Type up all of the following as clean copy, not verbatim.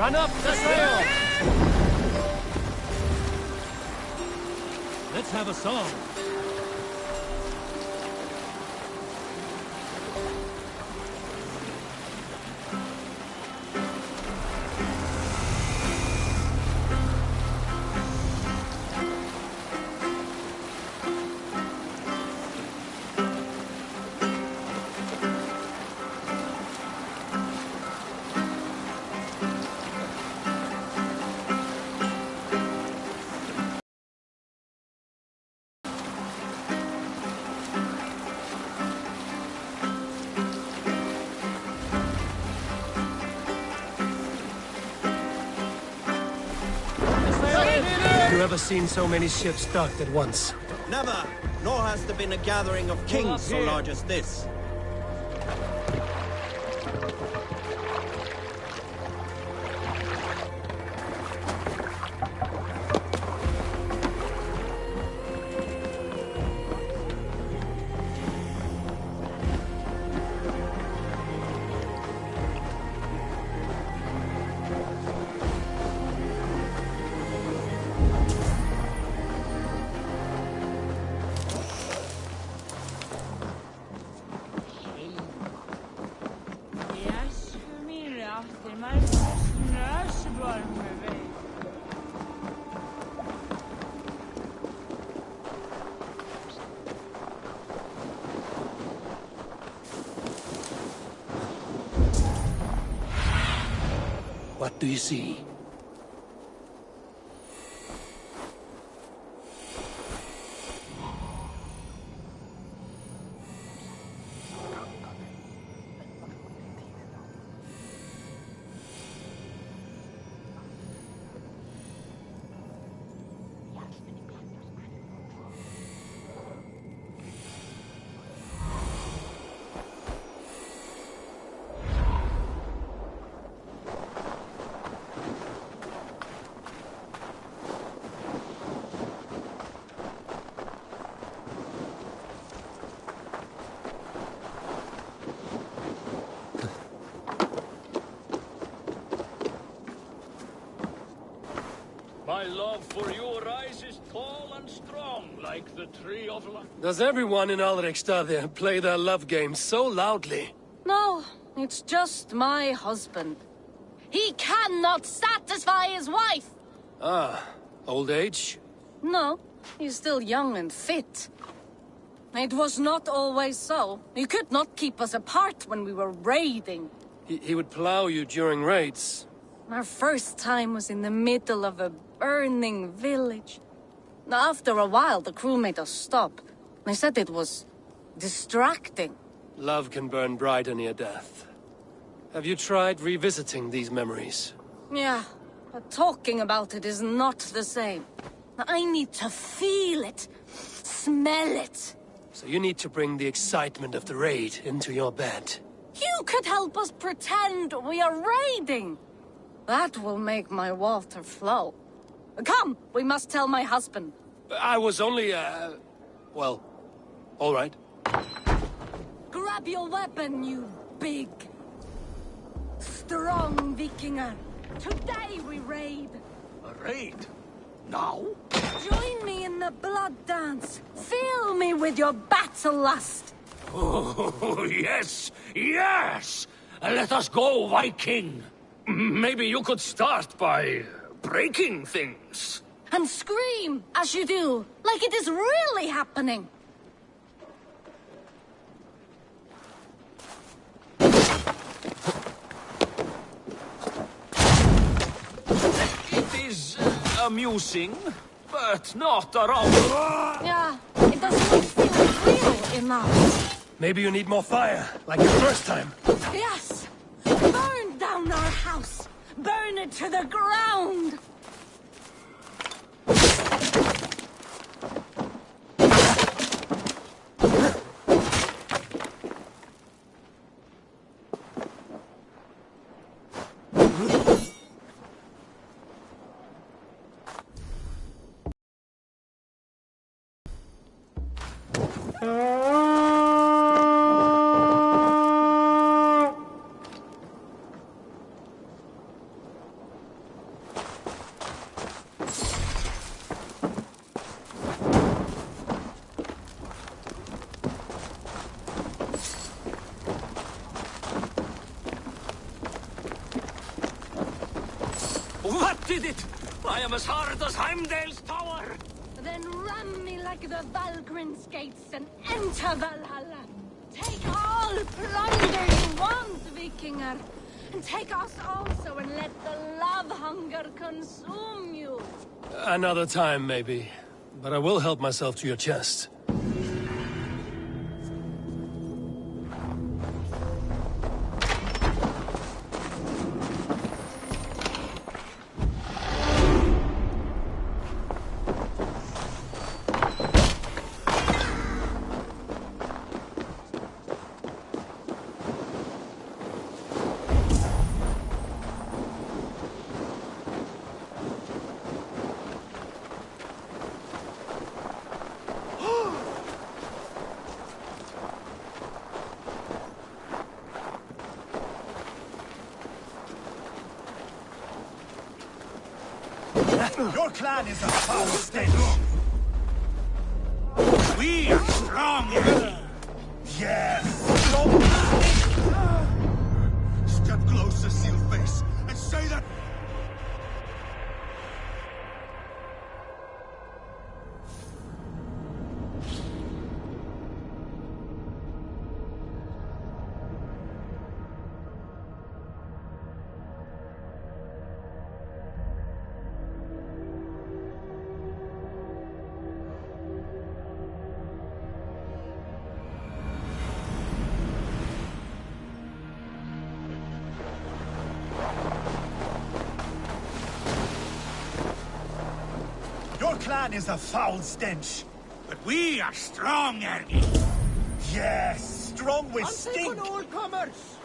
Man up the sail! Let's have a song. Have you ever seen so many ships docked at once? Never, nor has there been a gathering of kings so large as this. What do you see? My love for you rises tall and strong, like the tree of life. Does everyone in Alrekstad play their love game so loudly? No, it's just my husband. He cannot satisfy his wife! Ah, old age? No, he's still young and fit. It was not always so. He could not keep us apart when we were raiding. He would plow you during raids. Our first time was in the middle of a burning village. After a while, the crew made us stop. They said it was distracting. Love can burn brighter near death. Have you tried revisiting these memories? Yeah, but talking about it is not the same. I need to feel it, smell it. So you need to bring the excitement of the raid into your bed. You could help us pretend we are raiding. That will make my water flow. Come, we must tell my husband. I was only, well, all right. Grab your weapon, you big, strong Vikinger. Today we raid. A raid? Now? Join me in the blood dance. Fill me with your battle lust. Oh, yes, yes! Let us go, Viking. Maybe you could start by breaking things. And scream, as you do, like it is really happening. It is amusing, but not around. Yeah, it does not feel real enough. Maybe you need more fire, like the first time. Yes! Burn down our house! Burn it to the ground! did it! I am as hard as Heimdall's tower! Then ram me like the Valgrin's gates and enter Valhalla. Take all plunder you want, Vikinger. And take us also and let the love hunger consume you. Another time, maybe. But I will help myself to your chest. Your clan is a foul stench. We are strong. Yes, strong. Step closer, Sealface, and say that. Your clan is a foul stench. But we are strong, Ergi. Yes, strong with stink. all comers.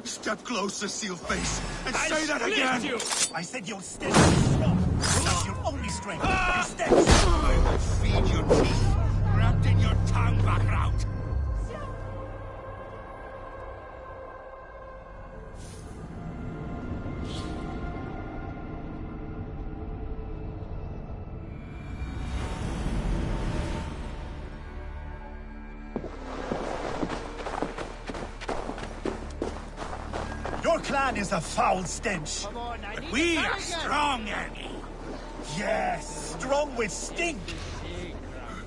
Step closer, Sealface, and say that again. You. I said your stench is strong. That's your only strength. Your stench. I will feed your teeth, wrapped in your tongue, Backraut. Your clan is a foul stench. But we are strong, Ergi. Yes, strong with stink.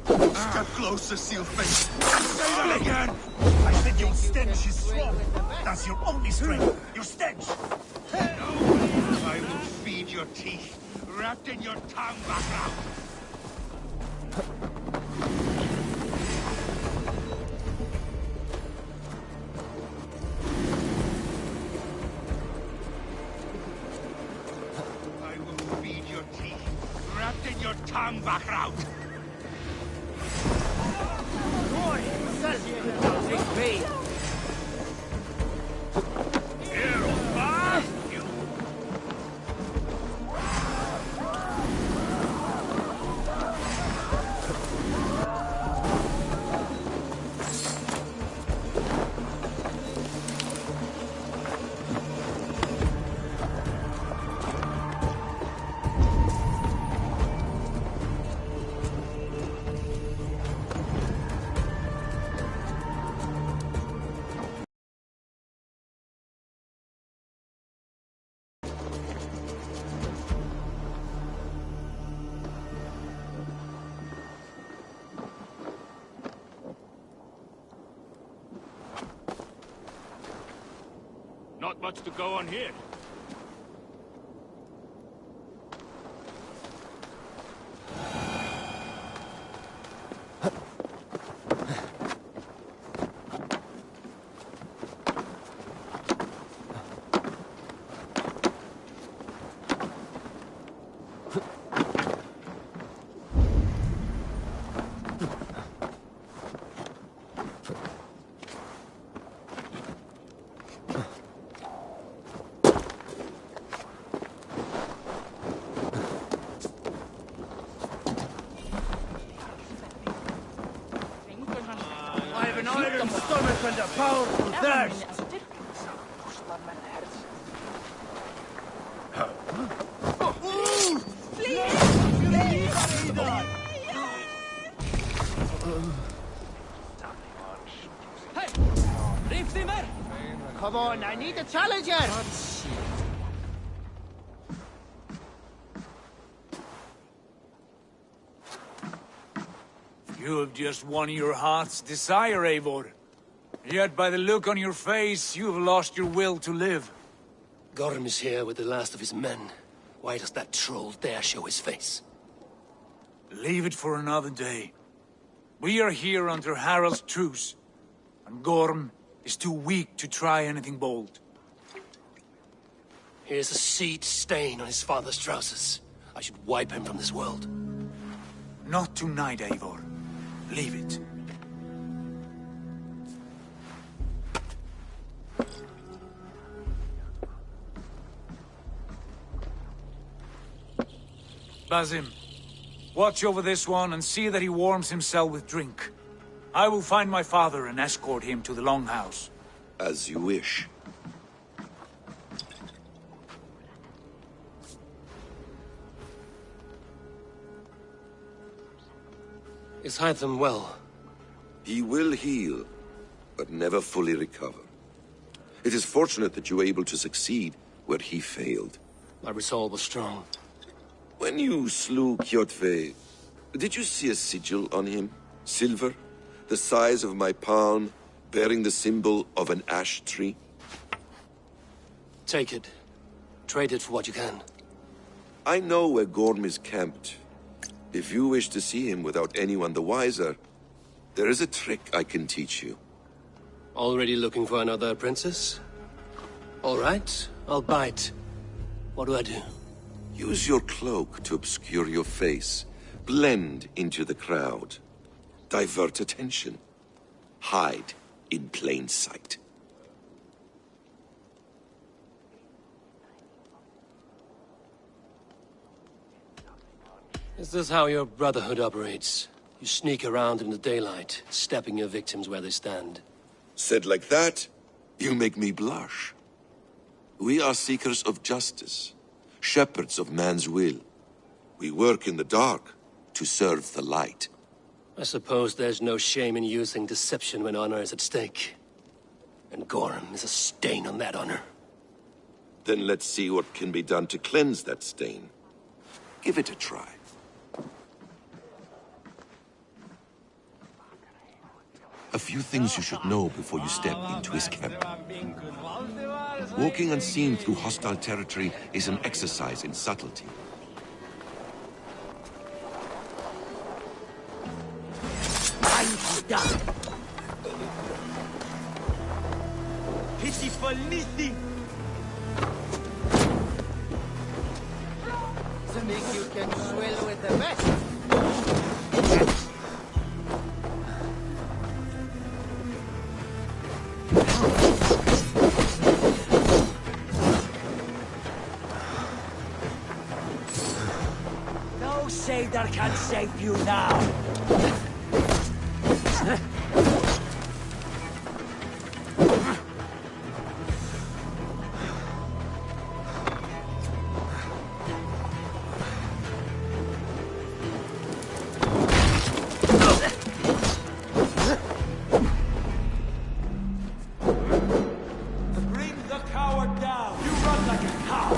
Step closer, Sealface, and say that again. I said your stench is strong. That's your only strength. Your stench. I will feed your teeth, wrapped in your tongue, Backraut. I will feed your teeth, wrapped in your tongue, Backraut. Not much to go on here. An iron stomach and a powerful thirst. Come on, I need a challenger! You have just won your heart's desire, Eivor. Yet by the look on your face, you have lost your will to live. Gorm is here with the last of his men. Why does that troll dare show his face? Leave it for another day. We are here under Harald's truce, and Gorm is too weak to try anything bold. Here's a seed stain on his father's trousers. I should wipe him from this world. Not tonight, Eivor. Leave it. Basim, watch over this one and see that he warms himself with drink. I will find my father and escort him to the Longhouse. As you wish. Is Hytham well? He will heal, but never fully recover. It is fortunate that you were able to succeed where he failed. My resolve was strong. When you slew Kjotve, did you see a sigil on him? Silver, the size of my palm, bearing the symbol of an ash tree? Take it. Trade it for what you can. I know where Gorm is camped. If you wish to see him without anyone the wiser, there is a trick I can teach you. Already looking for another princess? All right, I'll bite. What do I do? Use your cloak to obscure your face. Blend into the crowd. Divert attention. Hide in plain sight. Is this how your Brotherhood operates? You sneak around in the daylight, stepping your victims where they stand. Said like that, you make me blush. We are seekers of justice, shepherds of man's will. We work in the dark to serve the light. I suppose there's no shame in using deception when honor is at stake. And Gorm is a stain on that honor. Then let's see what can be done to cleanse that stain. Give it a try. A few things you should know before you step into his camp. Walking unseen through hostile territory is an exercise in subtlety. Pitiful missing! To make you can swell with the best. No sailor can save you now! Bring the coward down! You run like a cow!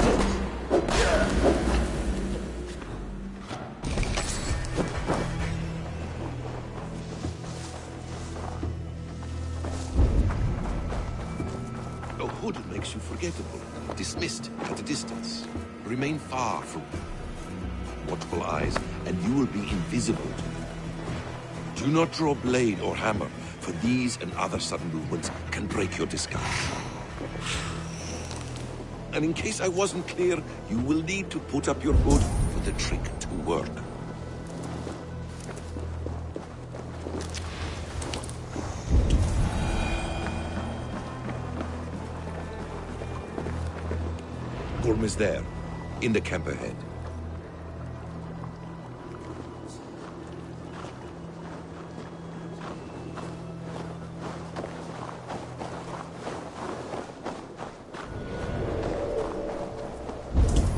A hood makes you forgettable, dismissed at a distance. Remain far from watchful eyes, and you will be invisible to them. Do not draw blade or hammer, for these and other sudden movements can break your disguise. And in case I wasn't clear, you will need to put up your hood for the trick to work. Gorm is there, in the camp ahead.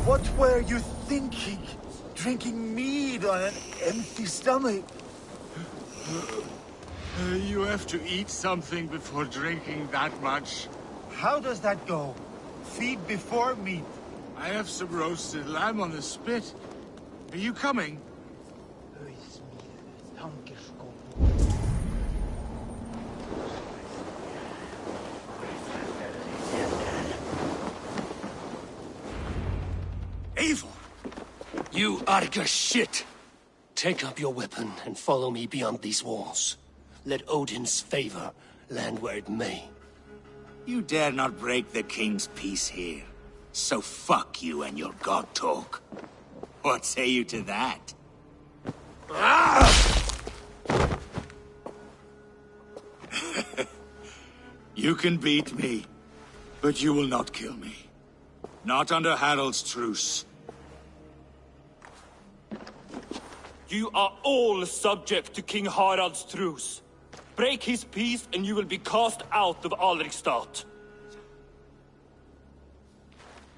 What were you thinking? Drinking mead on an empty stomach? You have to eat something before drinking that much. How does that go? Feed before meat. I have some roasted lamb on the spit. Are you coming? You Arga shit! Take up your weapon and follow me beyond these walls. Let Odin's favor land where it may. You dare not break the king's peace here. So fuck you and your god talk. What say you to that? You can beat me, but you will not kill me. Not under Harald's truce. You are all subject to King Harald's truce. Break his peace and you will be cast out of Alrikstad.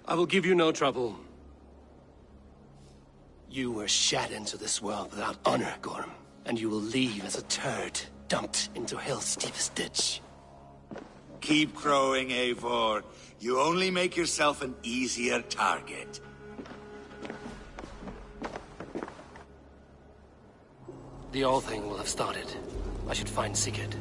I will give you no trouble. You were shat into this world without honor, Gorm, and you will leave as a turd, dumped into hell's deepest ditch. Keep crowing, Eivor. You only make yourself an easier target. The All Thing will have started. I should find Sigurd.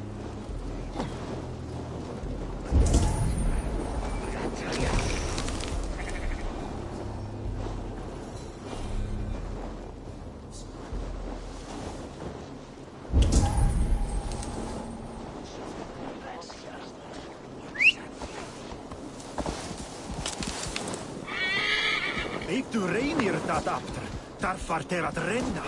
Ik doe Reinir dat after. Daar vaart er at renna.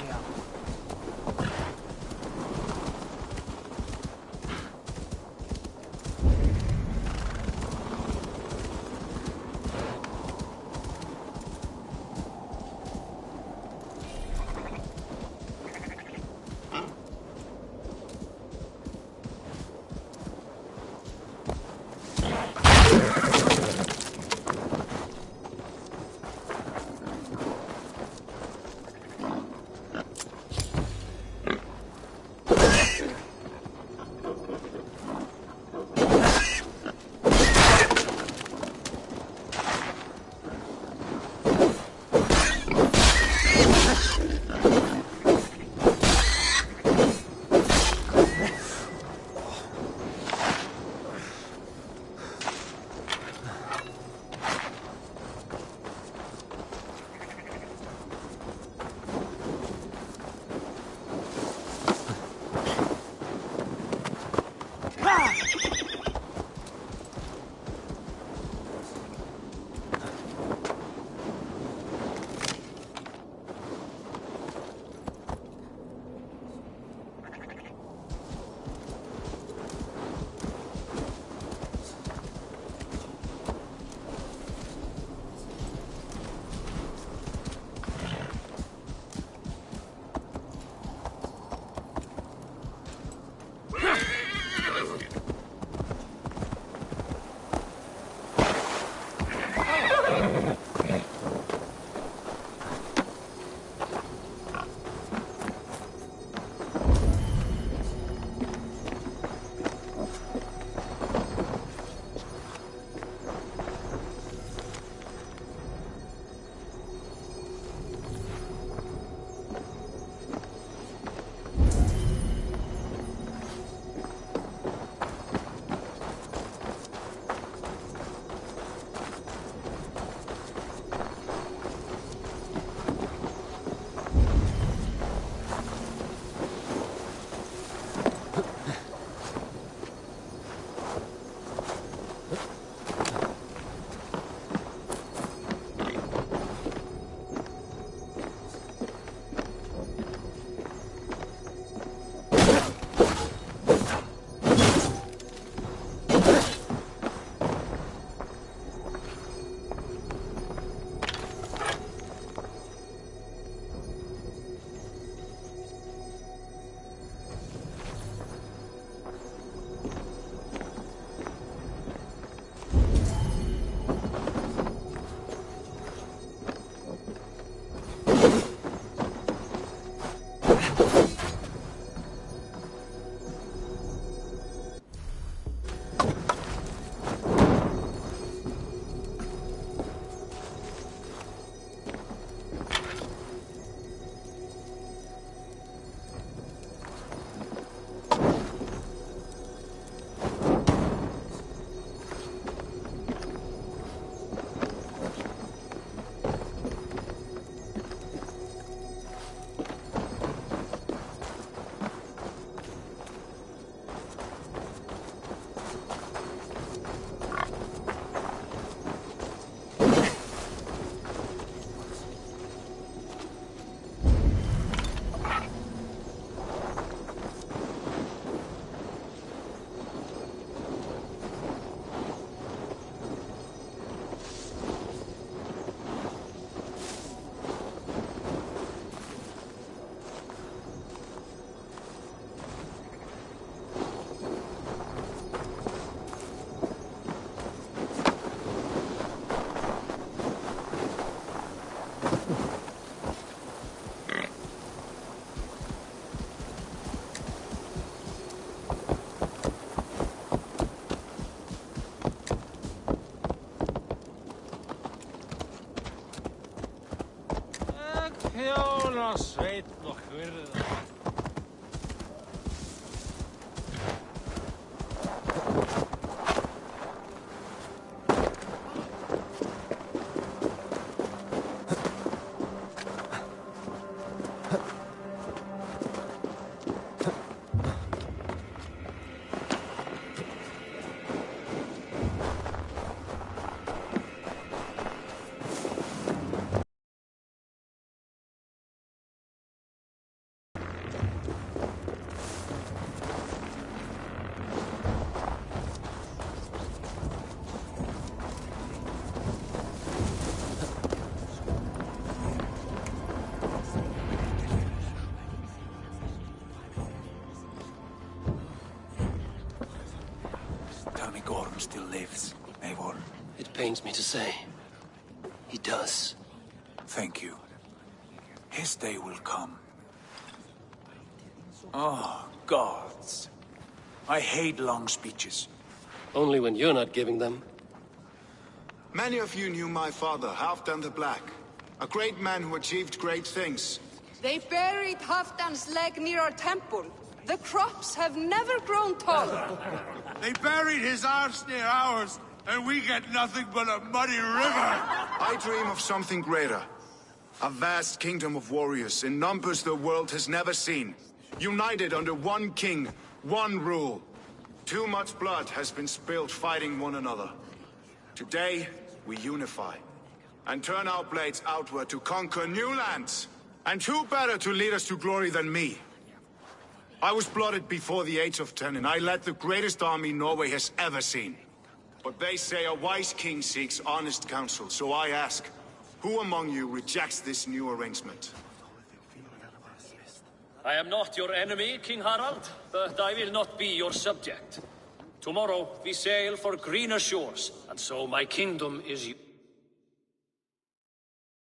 Tell me Gorm still lives, Eivor. It pains me to say. He does. Thank you. His day will come. Oh, gods. I hate long speeches. Only when you're not giving them. Many of you knew my father, Halfdan the Black. A great man who achieved great things. They buried Halfdan's leg near our temple. The crops have never grown taller. They buried his arse near ours, and we get nothing but a muddy river. I dream of something greater. A vast kingdom of warriors in numbers the world has never seen. United under one king, one rule. Too much blood has been spilled fighting one another. Today, we unify. And turn our blades outward to conquer new lands. And who better to lead us to glory than me? I was blooded before the age of 10, and I led the greatest army Norway has ever seen. But they say a wise king seeks honest counsel, so I ask, who among you rejects this new arrangement? I am not your enemy, King Harald, but I will not be your subject. Tomorrow we sail for greener shores, and so my kingdom is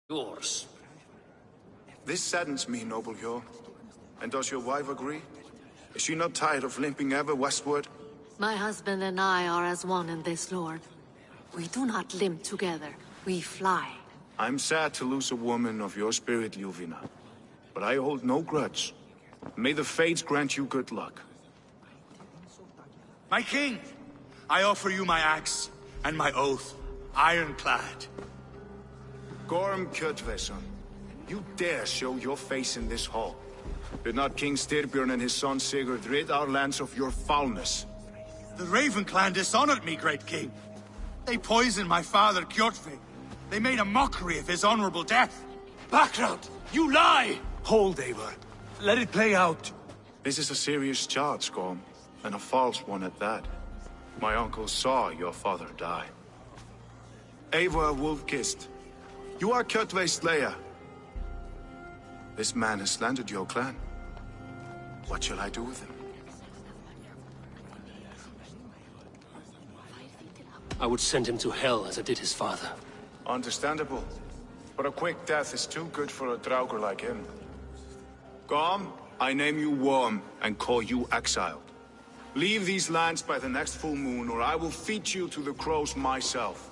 yours. This saddens me, noble Hjor. And does your wife agree? Is she not tired of limping ever westward? My husband and I are as one in this, Lord. We do not limp together. We fly. I'm sad to lose a woman of your spirit, Ljuvina. But I hold no grudge. May the fates grant you good luck. My king, I offer you my axe and my oath, ironclad. Gorm Kjotveson, you dare show your face in this hall. Did not King Styrbjörn and his son Sigurd rid our lands of your foulness? The Raven clan dishonored me, great king. They poisoned my father, Kjotve. They made a mockery of his honorable death. Background! You lie! Hold, Eivor. Let it play out. This is a serious charge, Gorm, and a false one at that. My uncle saw your father die. Eivor Wolf-Kissed, you are Kjotve's slayer. This man has slandered your clan. What shall I do with him? I would send him to hell as I did his father. Understandable. But a quick death is too good for a Draugr like him. Gorm, I name you Worm and call you exiled. Leave these lands by the next full moon, or I will feed you to the crows myself.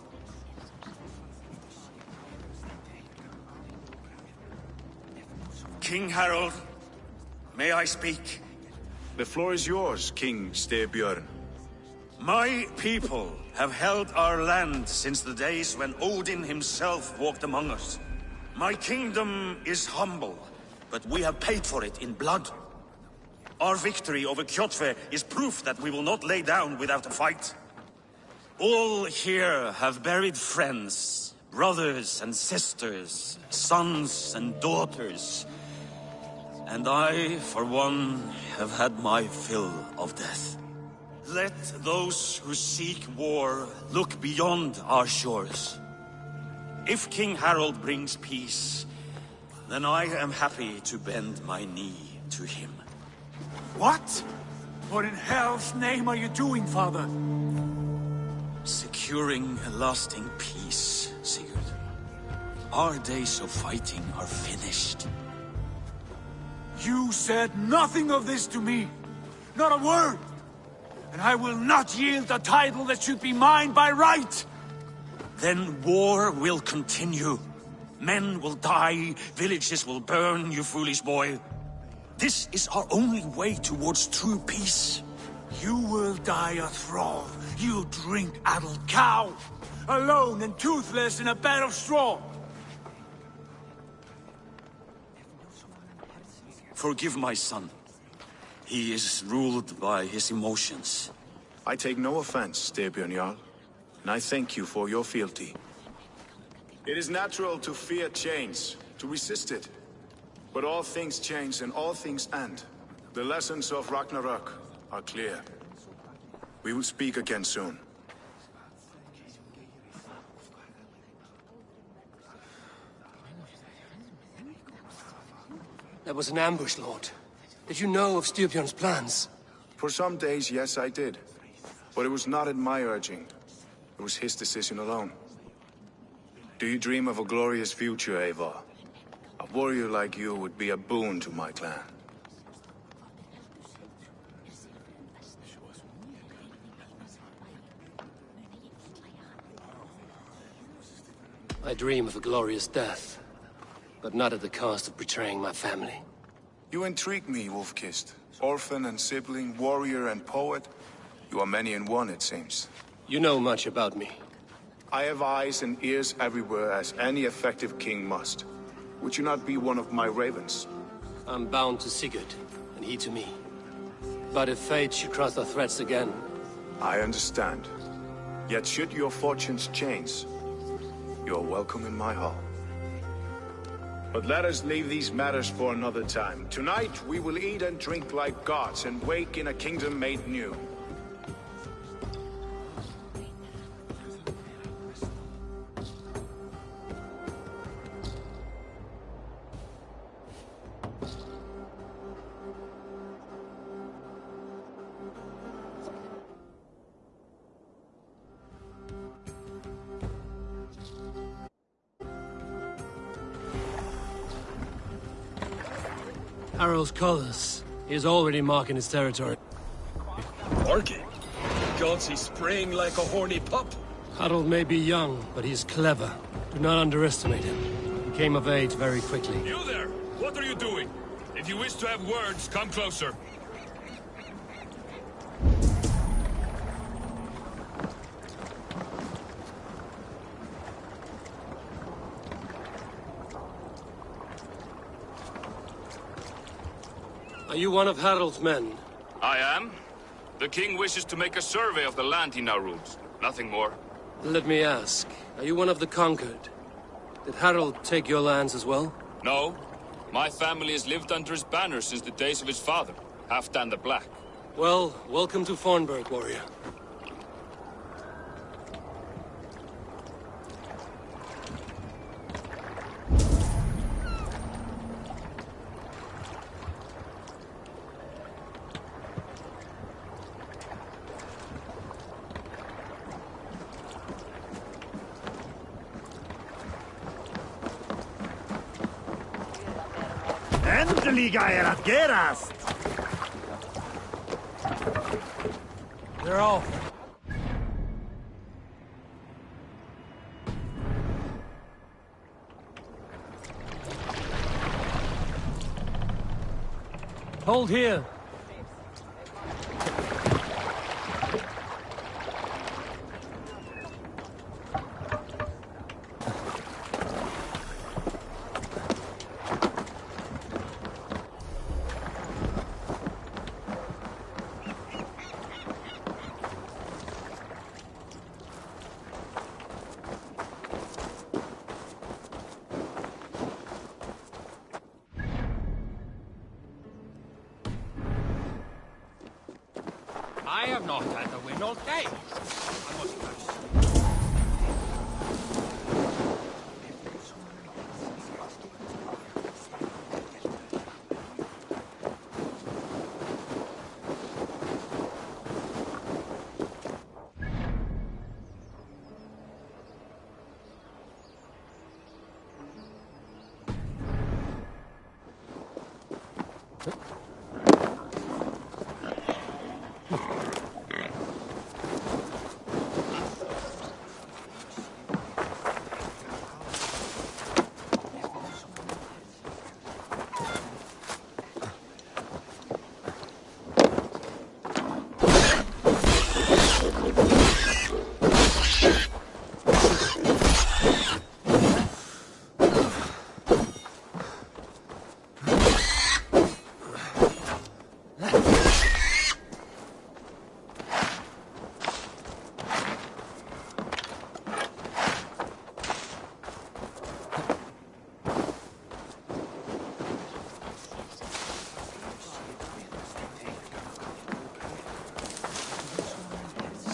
King Harald, may I speak? The floor is yours, King Styrbjörn. My people have held our land since the days when Odin himself walked among us. My kingdom is humble, but we have paid for it in blood. Our victory over Kjotve is proof that we will not lay down without a fight. All here have buried friends, brothers and sisters, sons and daughters. And I, for one, have had my fill of death. Let those who seek war look beyond our shores. If King Harald brings peace, then I am happy to bend my knee to him. What? What in hell's name are you doing, father? Securing a lasting peace, Sigurd. Our days of fighting are finished. You said nothing of this to me. Not a word. And I will not yield a title that should be mine by right. Then war will continue. Men will die, villages will burn, you foolish boy. This is our only way towards true peace. You will die a thrall. You drink-addled cow. Alone and toothless in a bed of straw. Forgive my son. He is ruled by his emotions. I take no offense, Styrbjörn Jarl, and I thank you for your fealty. It is natural to fear change, to resist it. But all things change and all things end. The lessons of Ragnarok are clear. We will speak again soon. That was an ambush, Lord. Did you know of Styrbjörn's plans? For some days, yes, I did. But it was not at my urging. It was his decision alone. Do you dream of a glorious future, Eivor? A warrior like you would be a boon to my clan. I dream of a glorious death, but not at the cost of betraying my family. You intrigue me, Wolf-Kissed. Orphan and sibling, warrior and poet. You are many in one, it seems. You know much about me. I have eyes and ears everywhere, as any effective king must. Would you not be one of my ravens? I'm bound to Sigurd, and he to me. But if fate should cross our threads again... I understand. Yet should your fortunes change, you are welcome in my hall. But let us leave these matters for another time. Tonight, we will eat and drink like gods and wake in a kingdom made new. Harald's colors. He is already marking his territory. Marking? Gods, he's spraying like a horny pup. Harald may be young, but he's clever. Do not underestimate him. He came of age very quickly. You there! What are you doing? If you wish to have words, come closer. Are you one of Harald's men? I am. The king wishes to make a survey of the land he now rules. Nothing more. Let me ask, are you one of the conquered? Did Harald take your lands as well? No. My family has lived under his banner since the days of his father, Halfdan the Black. Well, welcome to Fornburg, warrior. Endeliga att gerast! They're off. Hold here. I have not had the wind all day. I must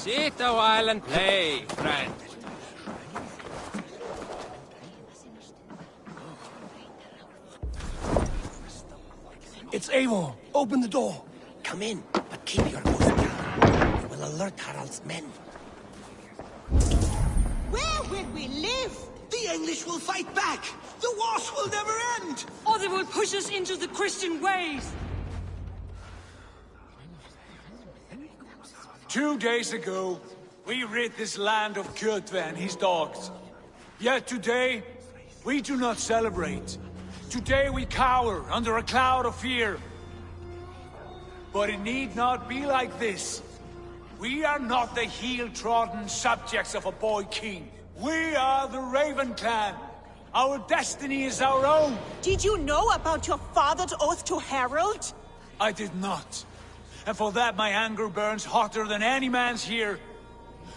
Sit a while and play, friend. It's Eivor. Open the door. Come in, but keep your voice down. It will alert Harald's men. Where will we live? The English will fight back! The wars will never end! Or they will push us into the Christian ways! 2 days ago, we rid this land of Kjotve and his dogs. Yet today, we do not celebrate. Today we cower under a cloud of fear. But it need not be like this. We are not the heel-trodden subjects of a boy king. We are the Raven clan. Our destiny is our own. Did you know about your father's oath to Harald? I did not. And for that my anger burns hotter than any man's here.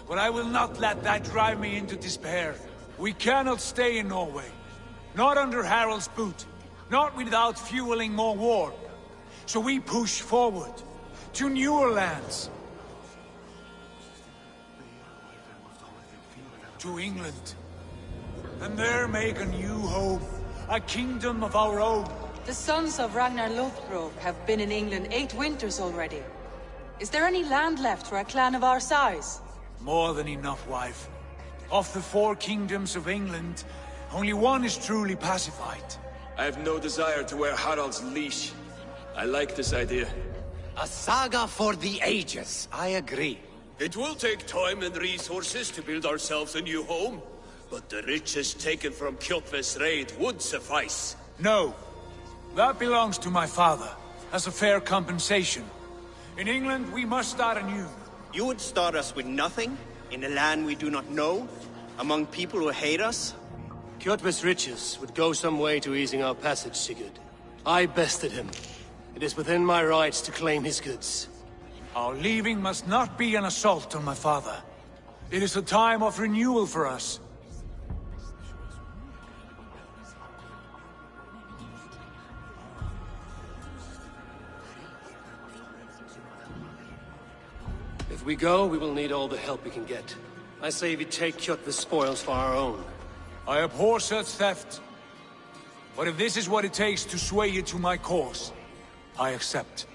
But I will not let that drive me into despair. We cannot stay in Norway. Not under Harald's boot. Not without fueling more war. So we push forward. To newer lands. To England. And there make a new home. A kingdom of our own. The sons of Ragnar Lothbrok have been in England 8 winters already. Is there any land left for a clan of our size? More than enough, wife. Of the 4 kingdoms of England, only one is truly pacified. I have no desire to wear Harald's leash. I like this idea. A saga for the ages, I agree. It will take time and resources to build ourselves a new home, but the riches taken from Kjotve's raid would suffice. No. That belongs to my father, as a fair compensation. In England, we must start anew. You would start us with nothing? In a land we do not know? Among people who hate us? Kjotve's riches would go some way to easing our passage, Sigurd. I bested him. It is within my rights to claim his goods. Our leaving must not be an assault on my father. It is a time of renewal for us. If we go, we will need all the help we can get. I say we take Kjotve's spoils for our own. I abhor such theft. But if this is what it takes to sway you to my cause, I accept.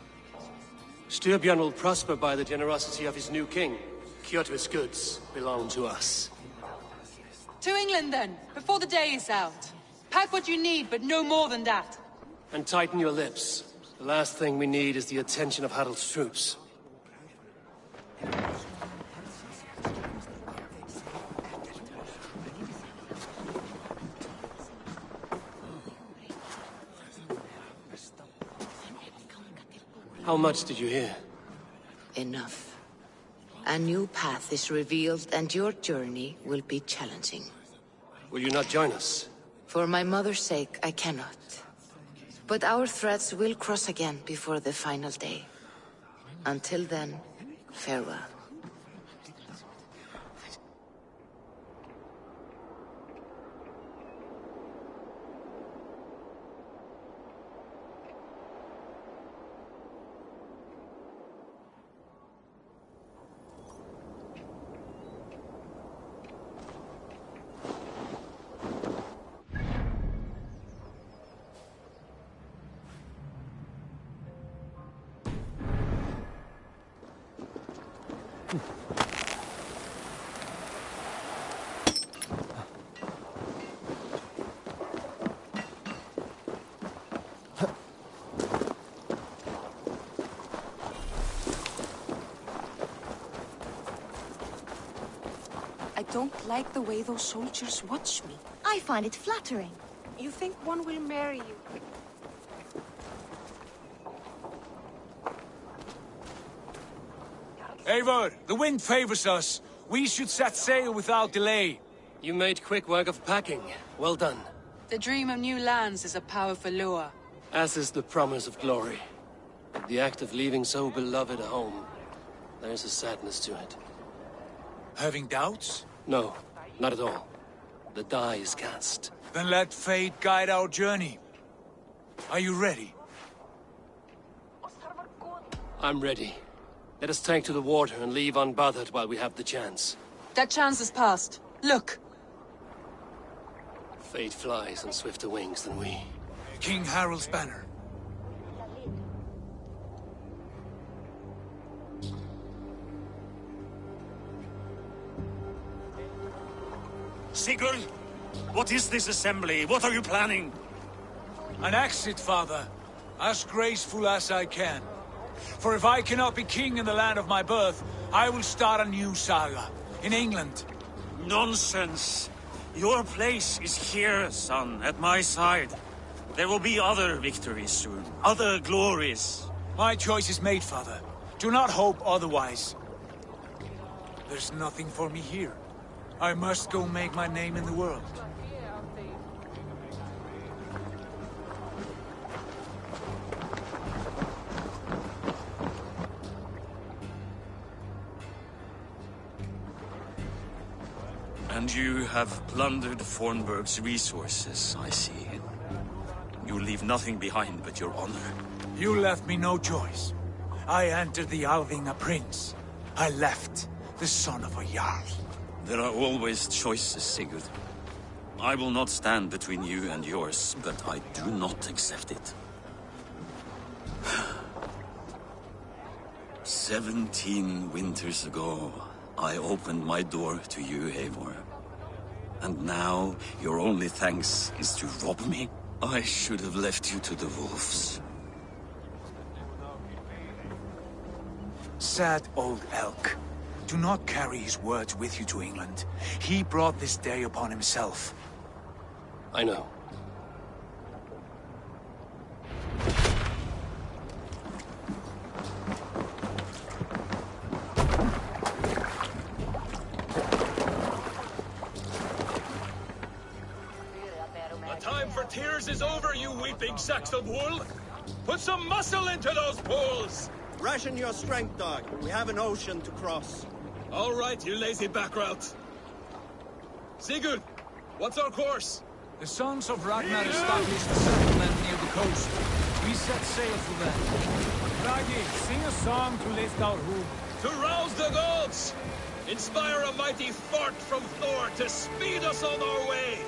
Styrbjörn will prosper by the generosity of his new king. Kjotve's goods belong to us. To England then, before the day is out. Pack what you need, but no more than that. And tighten your lips. The last thing we need is the attention of Harald's troops. How much did you hear? Enough. A new path is revealed and your journey will be challenging. Will you not join us? For my mother's sake, I cannot. But our threads will cross again before the final day. Until then, farewell. I don't like the way those soldiers watch me. I find it flattering. You think one will marry you? Eivor, the wind favors us. We should set sail without delay. You made quick work of packing. Well done. The dream of new lands is a powerful lure. As is the promise of glory. But the act of leaving so beloved a home, there's a sadness to it. Having doubts? No, not at all. The die is cast. Then let fate guide our journey. Are you ready? I'm ready. Let us take to the water and leave unbothered while we have the chance. That chance is past. Look! Fate flies on swifter wings than we. King Harald's banner. Sigurd, what is this assembly? What are you planning? An exit, father. As graceful as I can. For if I cannot be king in the land of my birth, I will start a new saga. In England. Nonsense. Your place is here, son, at my side. There will be other victories soon. Other glories. My choice is made, father. Do not hope otherwise. There's nothing for me here. I must go make my name in the world. And you have plundered Fornburg's resources, I see. You leave nothing behind but your honor. You left me no choice. I entered the Alving a prince. I left the son of a Jarl. There are always choices, Sigurd. I will not stand between you and yours, but I do not accept it. 17 winters ago, I opened my door to you, Eivor. And now, your only thanks is to rob me? I should have left you to the wolves. Sad old elk. Do not carry his words with you to England. He brought this day upon himself. I know. The time for tears is over, you weeping sacks of wool! Put some muscle into those pools! Ration your strength, dog. We have an ocean to cross. All right, you lazy backrout. Sigurd, what's our course? The sons of Ragnar established a settlement near the coast. We set sail for them. Ragi, sing a song to lift our home. To rouse the gods! Inspire a mighty fart from Thor to speed us on our way!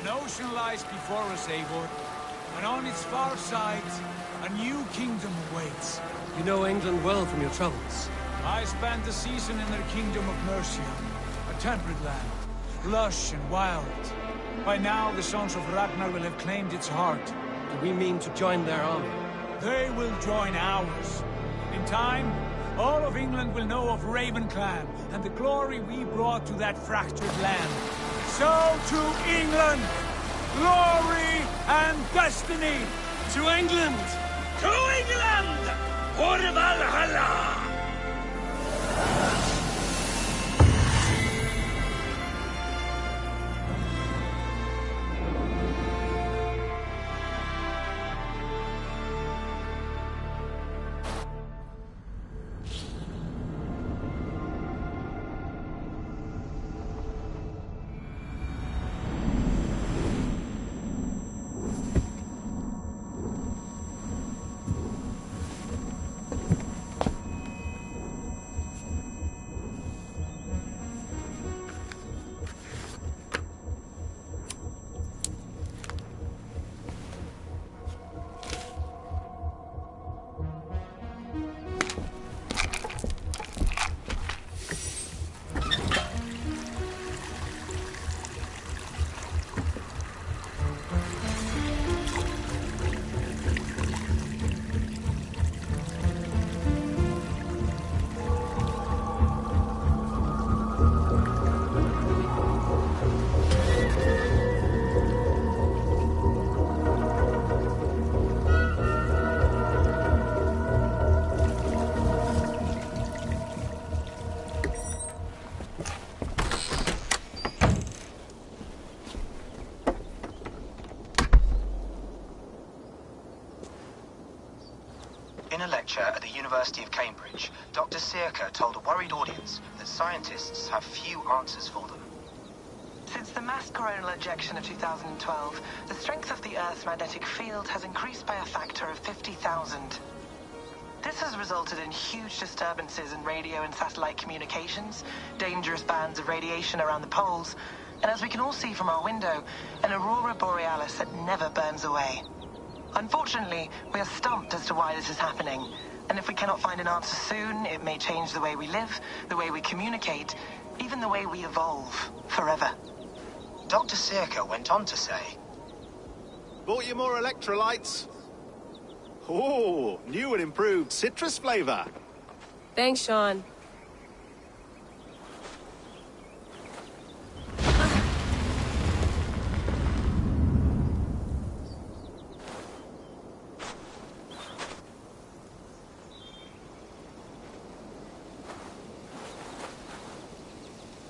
An ocean lies before us, Eivor. And on its far side, a new kingdom awaits. You know England well from your travels. I spent the season in their kingdom of Mercia, a temperate land, lush and wild. By now, the sons of Ragnar will have claimed its heart. Do we mean to join their army? They will join ours. In time, all of England will know of Raven Clan and the glory we brought to that fractured land. So to England! Glory and destiny! To England! To England! For Valhalla! In a lecture at the University of Cambridge, Dr. Sirka told a worried audience that scientists have few answers for them. Since the mass coronal ejection of 2012, the strength of the Earth's magnetic field has increased by a factor of 50,000. This This has resulted in huge disturbances in radio and satellite communications, dangerous bands of radiation around the poles, and as we can all see from our window, an aurora borealis that never burns away. Unfortunately, we are stumped as to why this is happening, and if we cannot find an answer soon, it may change the way we live, the way we communicate, even the way we evolve, forever. Dr. Circa went on to say, Bought you more electrolytes? Oh, new and improved citrus flavor. Thanks, Sean.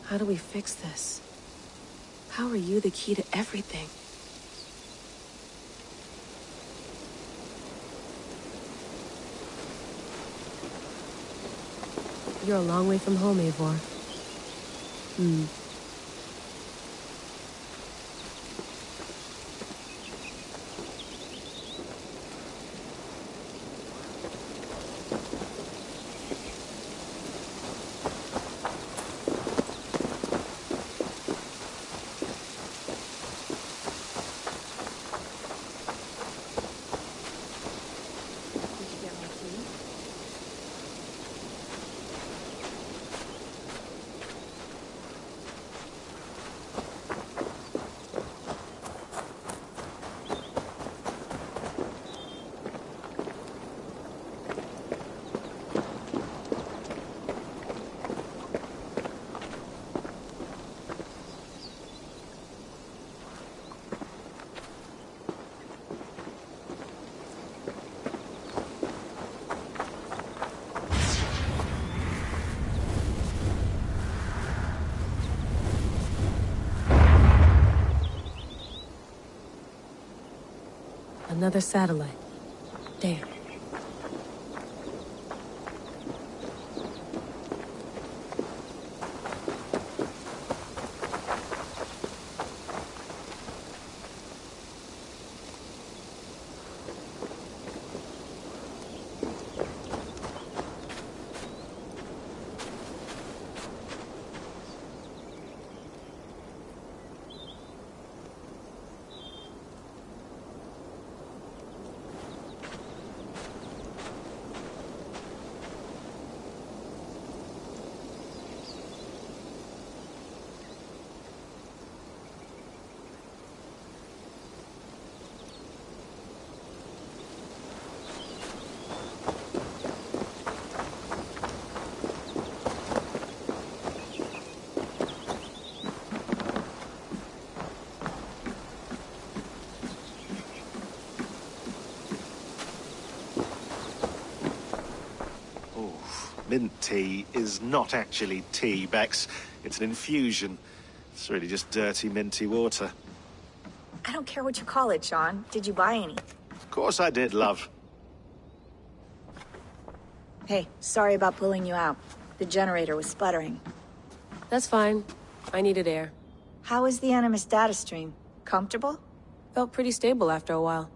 How do we fix this? How are you the key to everything? You're a long way from home, Eivor. Another satellite. Damn. Mint tea is not actually tea, Bex. It's an infusion. It's really just dirty, minty water. I don't care what you call it, Sean. Did you buy any? Of course I did, love. Hey, sorry about pulling you out. The generator was sputtering. That's fine. I needed air. How was the Animus data stream? Comfortable? Felt pretty stable after a while.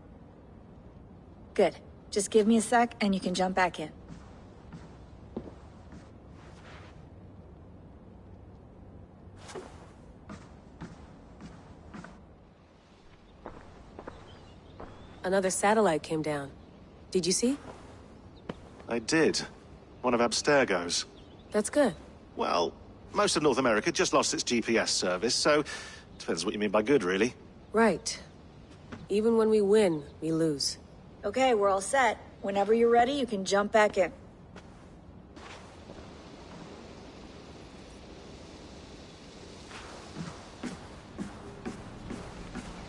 Good. Just give me a sec and you can jump back in. Another satellite came down. Did you see? I did. One of Abstergo's. That's good. Well, most of North America just lost its GPS service, so depends what you mean by good, really. Right. Even when we win, we lose. Okay, we're all set. Whenever you're ready, you can jump back in.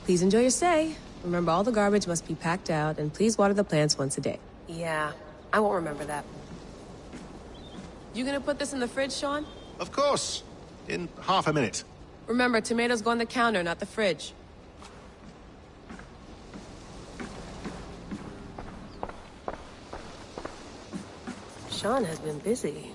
Please enjoy your stay. Remember, all the garbage must be packed out, and please water the plants once a day. Yeah, I won't remember that. You gonna put this in the fridge, Sean? Of course. In half a minute. Remember, tomatoes go on the counter, not the fridge. Sean has been busy.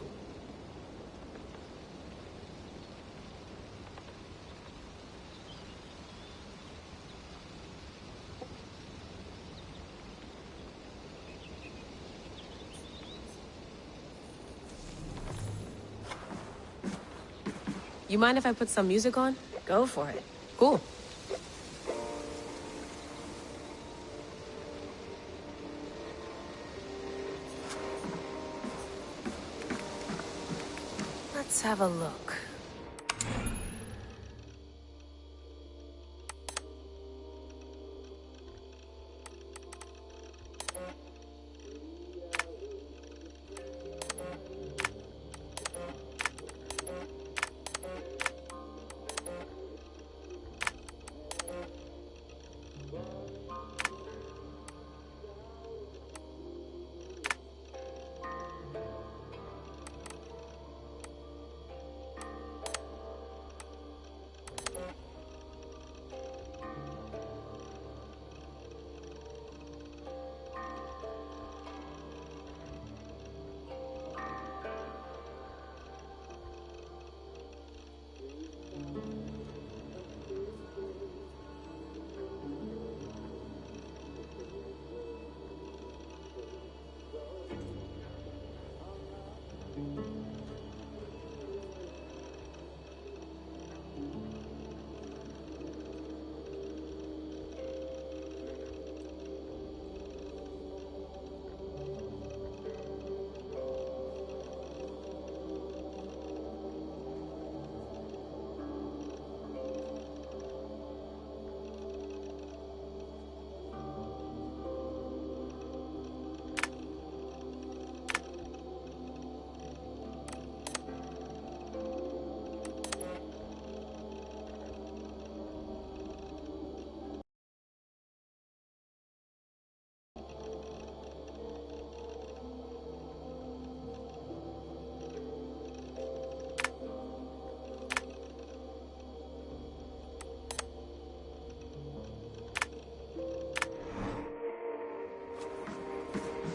You mind if I put some music on? Go for it. Cool. Let's have a look.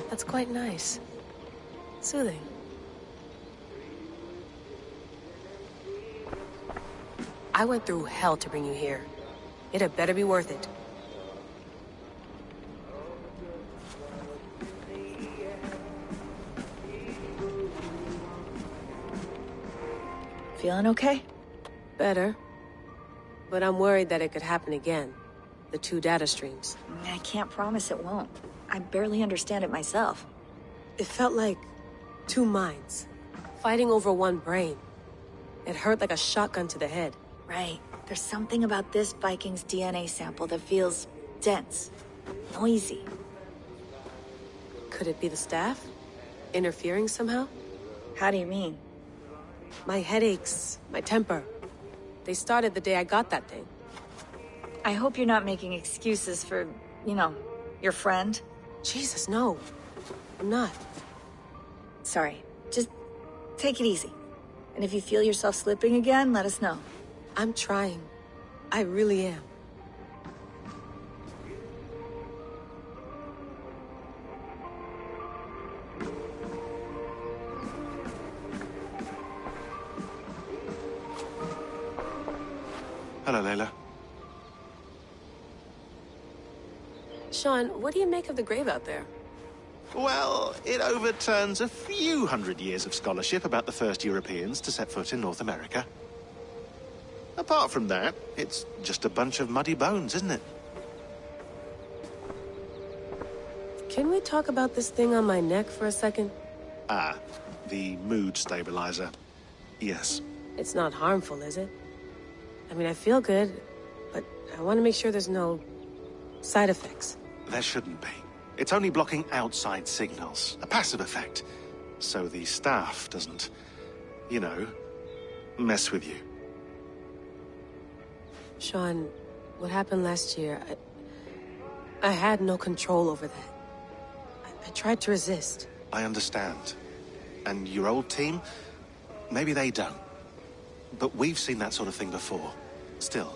That's quite nice. Soothing. I went through hell to bring you here. It had better be worth it. Feeling okay? Better. But I'm worried that it could happen again. The two data streams. I can't promise it won't. I barely understand it myself. It felt like two minds, fighting over one brain. It hurt like a shotgun to the head. Right. There's something about this Viking's DNA sample that feels dense, noisy. Could it be the staff? Interfering somehow? How do you mean? My headaches, my temper. They started the day I got that thing. I hope you're not making excuses for, you know, your friend. Jesus, no. I'm not. Sorry. Just take it easy. And if you feel yourself slipping again, let us know. I'm trying. I really am. Hello, Layla. Sean, what do you make of the grave out there? Well, it overturns a few hundred years of scholarship about the first Europeans to set foot in North America. Apart from that, it's just a bunch of muddy bones, isn't it? Can we talk about this thing on my neck for a second? Ah, the mood stabilizer. Yes. It's not harmful, is it? I mean, I feel good, but I want to make sure there's no side effects. There shouldn't be. It's only blocking outside signals, a passive effect. So the staff doesn't, you know, mess with you. Sean, what happened last year, I had no control over that. I tried to resist. I understand. And your old team, maybe they don't. But we've seen that sort of thing before. Still,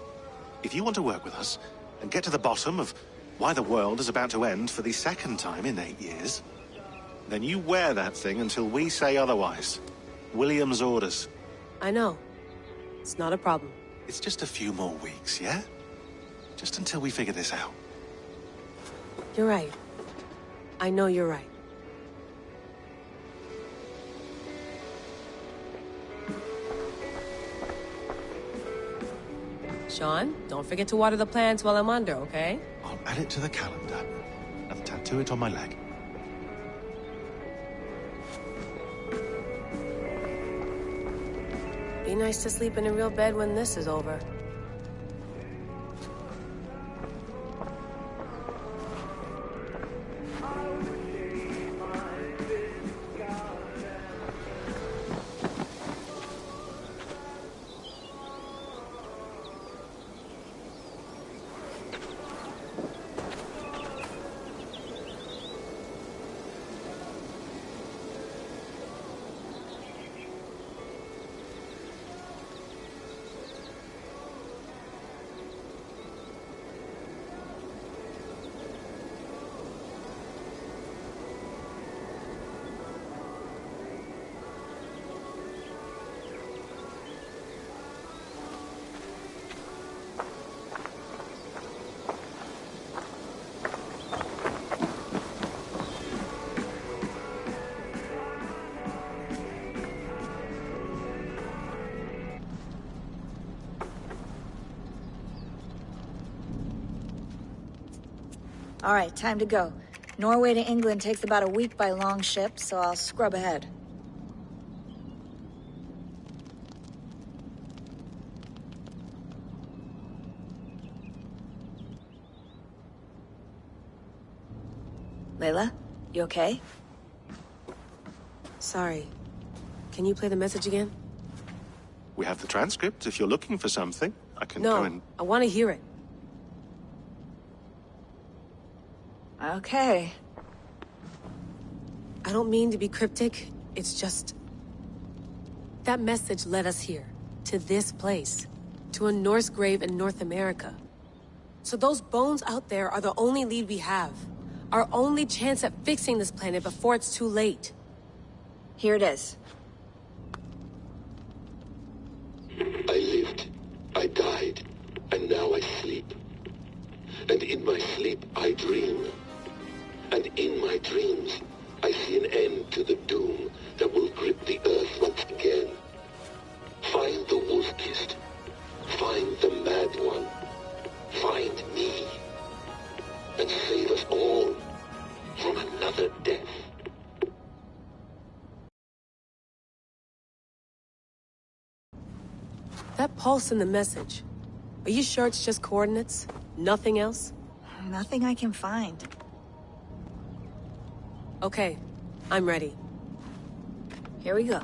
if you want to work with us and get to the bottom of why the world is about to end for the second time in 8 years, then you wear that thing until we say otherwise. William's orders. I know. It's not a problem. It's just a few more weeks, yeah? Just until we figure this out. You're right. I know you're right. Sean, don't forget to water the plants while I'm under, okay? I'll add it to the calendar and tattoo it on my leg. Be nice to sleep in a real bed when this is over. All right, time to go. Norway to England takes about a week by long ship, so I'll scrub ahead. Layla, you okay? Sorry. Can you play the message again? We have the transcript. If you're looking for something, I can No, go and... I want to hear it. Okay. I don't mean to be cryptic. It's just... that message led us here. To this place. To a Norse grave in North America. So those bones out there are the only lead we have. Our only chance at fixing this planet before it's too late. Here it is. I lived, I died, and now I sleep. And in my sleep I dream. And in my dreams I see an end to the doom that will grip the earth once again. Find the wolf-kissed. Find the mad one. Find me. And save us all from another death. That pulse in the message. Are you sure it's just coordinates? Nothing else? Nothing I can find. Okay, I'm ready. Here we go.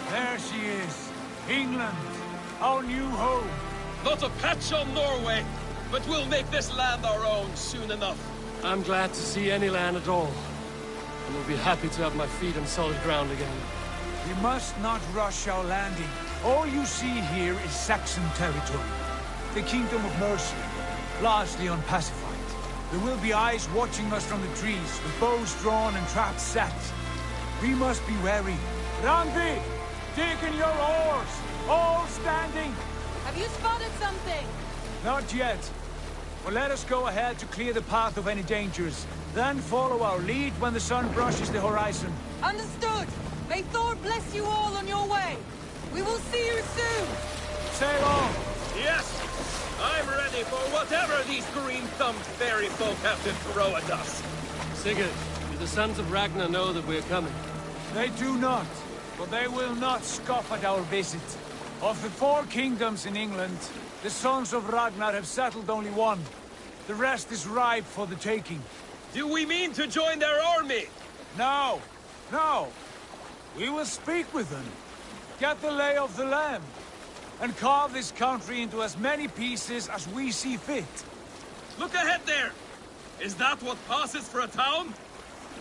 There she is. England. Our new home. Not a patch on Norway, but we'll make this land our own soon enough. I'm glad to see any land at all. And will be happy to have my feet on solid ground again. We must not rush our landing. All you see here is Saxon territory. The Kingdom of Mercia, largely unpacified. There will be eyes watching us from the trees, with bows drawn and traps set. We must be wary. Randi! Dig in your oars! All standing! Have you spotted something? Not yet. But let us go ahead to clear the path of any dangers. Then follow our lead when the sun brushes the horizon. Understood! May Thor bless you all on your way! We will see you soon! Sail on! Yes! I'm ready for whatever these green-thumbed fairy folk have to throw at us. Sigurd, do the sons of Ragnar know that we're coming? They do not, but they will not scoff at our visit. Of the 4 kingdoms in England, the sons of Ragnar have settled only one. The rest is ripe for the taking. Do we mean to join their army? No, no. We will speak with them, get the lay of the land, and carve this country into as many pieces as we see fit. Look ahead there! Is that what passes for a town?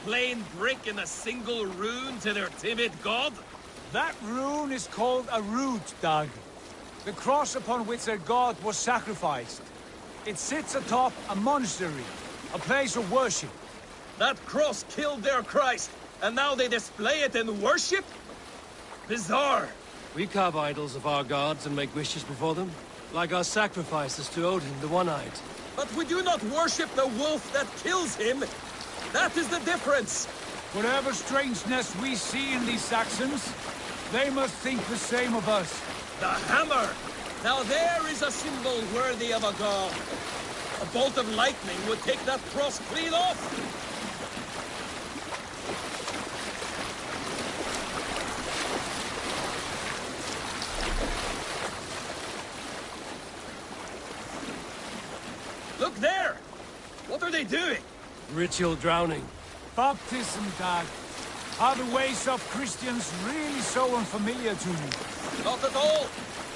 Plain brick and a single rune to their timid god? That rune is called a root, Doug. The cross upon which their god was sacrificed. It sits atop a monastery, a place of worship. That cross killed their Christ, and now they display it in worship? Bizarre. We carve idols of our gods and make wishes before them, like our sacrifices to Odin, the One-Eyed. But we do not worship the wolf that kills him. That is the difference. Whatever strangeness we see in these Saxons, they must think the same of us. The hammer! Now there is a symbol worthy of a god. A bolt of lightning would take that cross clean off. Look there! What are they doing? Ritual drowning. Baptism, Dad. Are the ways of Christians really so unfamiliar to you? Not at all.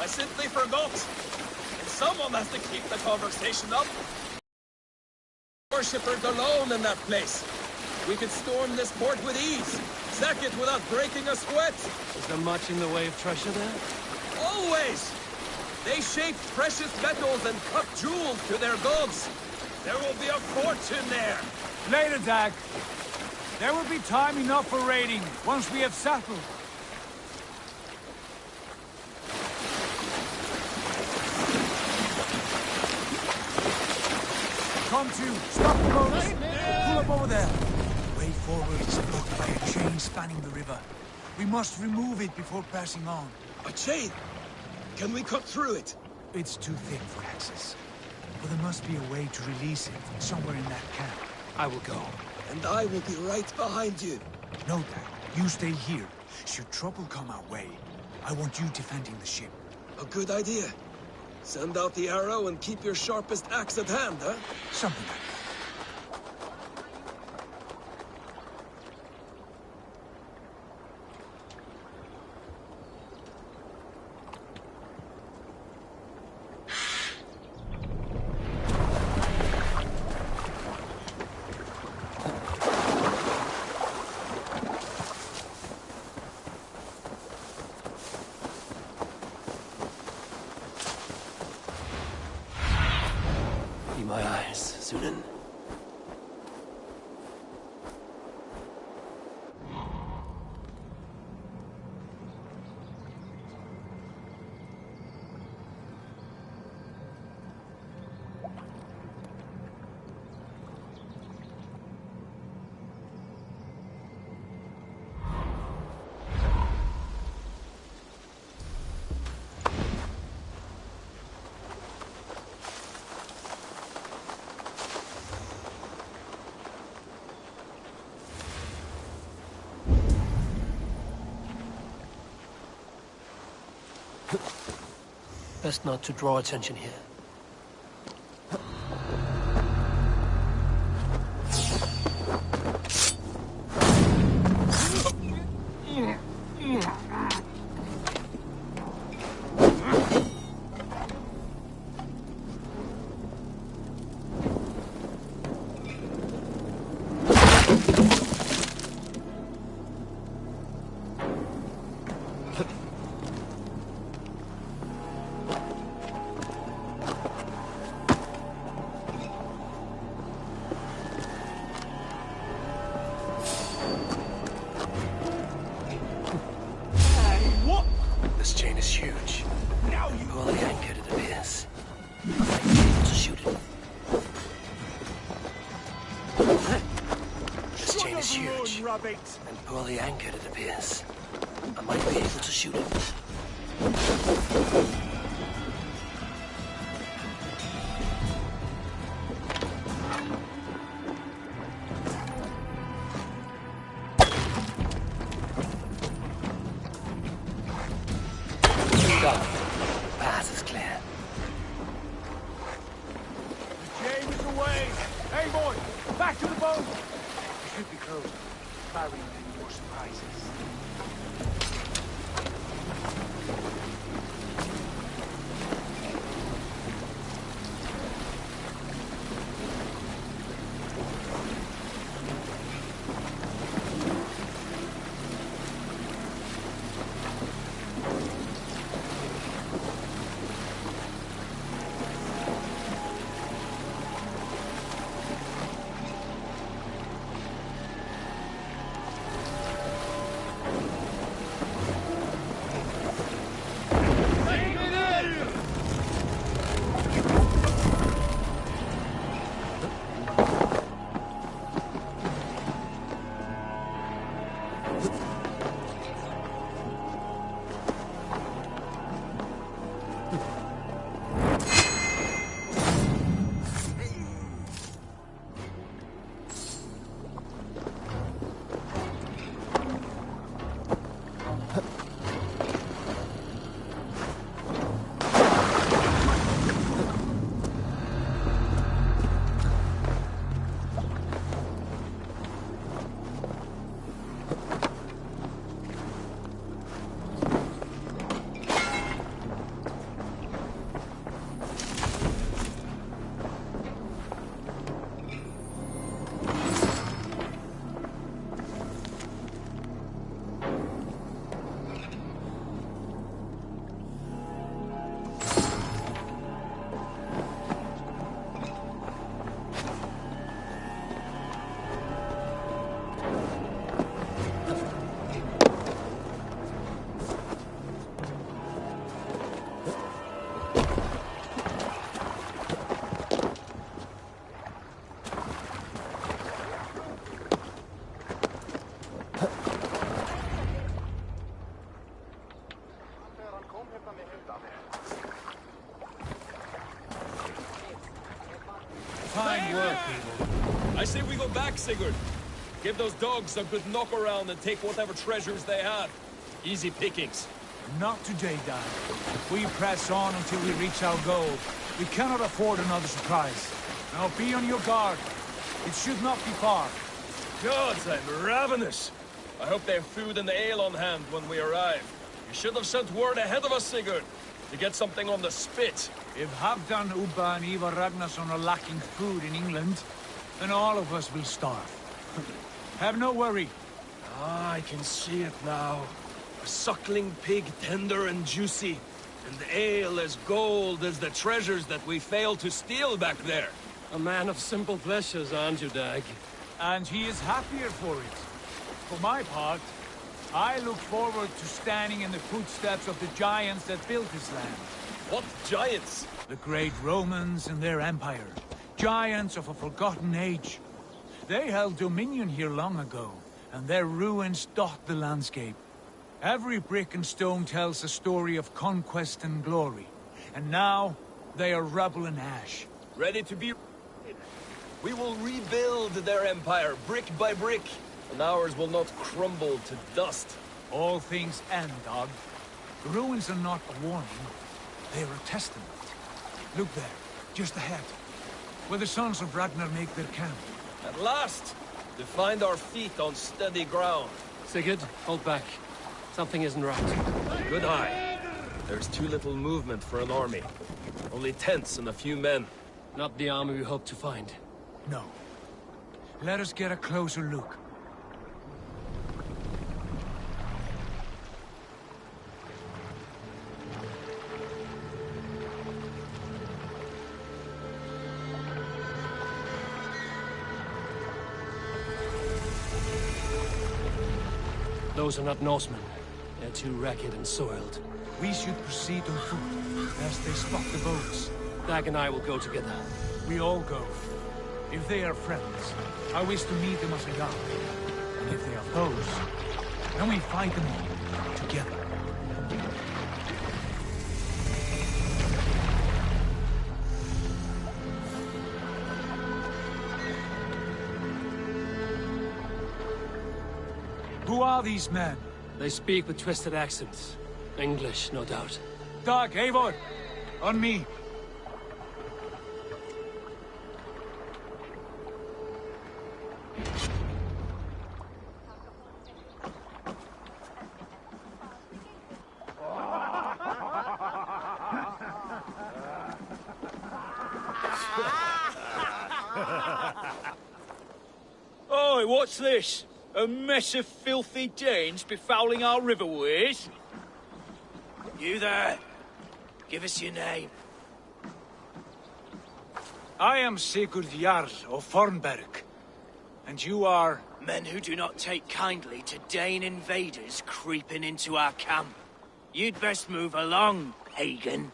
I simply forgot. And someone has to keep the conversation up. Worshippers alone in that place. We could storm this port with ease. Sack it without breaking a sweat. Is there much in the way of treasure there? Always! They shape precious metals and cut jewels to their gods. There will be a fortune there. Later, Dag. There will be time enough for raiding, once we have settled. Come to, stop the boats. Pull up over there. Way forward is blocked by a chain spanning the river. We must remove it before passing on. A chain? Can we cut through it? It's too thick for access. But there must be a way to release it from somewhere in that camp. I will go. And I will be right behind you. No, Dad. You stay here. Should trouble come our way, I want you defending the ship. A good idea. Send out the arrow and keep your sharpest axe at hand, huh? Something like that. My eyes, Sunan. Best not to draw attention here. And poorly anchored, it appears. I might be able to shoot it. Done. Pass is clear. The chain is away. Hey, boy, back to the boat. It should be closed. Carrying any more surprises. Fine work, people. I say we go back, Sigurd. Give those dogs a good knock around and take whatever treasures they have. Easy pickings. Not today, Dan. We press on until we reach our goal. We cannot afford another surprise. Now be on your guard. It should not be far. Gods, I'm ravenous. I hope they have food and ale on hand when we arrive. You should have sent word ahead of us, Sigurd, to get something on the spit. If Halfdan, Ubba and Ivar Ragnarsson are lacking food in England, then all of us will starve. Have no worry. Ah, I can see it now. A suckling pig, tender and juicy. And ale as gold as the treasures that we failed to steal back there. A man of simple pleasures, aren't you, Dag? And he is happier for it. For my part, I look forward to standing in the footsteps of the giants that built this land. What giants? The great Romans and their empire. Giants of a forgotten age. They held dominion here long ago, and their ruins dot the landscape. Every brick and stone tells a story of conquest and glory. And now, they are rubble and ash. Ready to be... We will rebuild their empire, brick by brick, and ours will not crumble to dust. All things end, Dog. The ruins are not a warning. They are a testament. Look there, just ahead, where the sons of Ragnar make their camp. At last! To find our feet on steady ground. Sigurd, hold back. Something isn't right. Good eye. There's too little movement for an army. Only tents and a few men. Not the army we hope to find. No. Let us get a closer look. Those are not Norsemen. They're too ragged and soiled. We should proceed on foot, as they spot the boats. Dag and I will go together. We all go. If they are friends, I wish to meet them as a guard. And if they are foes, then we fight them all, together. Who are these men? They speak with twisted accents. English, no doubt. Dag, Eivor! On me! Oi, what's this? A mess of filthy Danes befouling our riverways? You there! Give us your name. I am Sigurd Jarl of Fornberg. And you are... Men who do not take kindly to Dane invaders creeping into our camp. You'd best move along, pagan.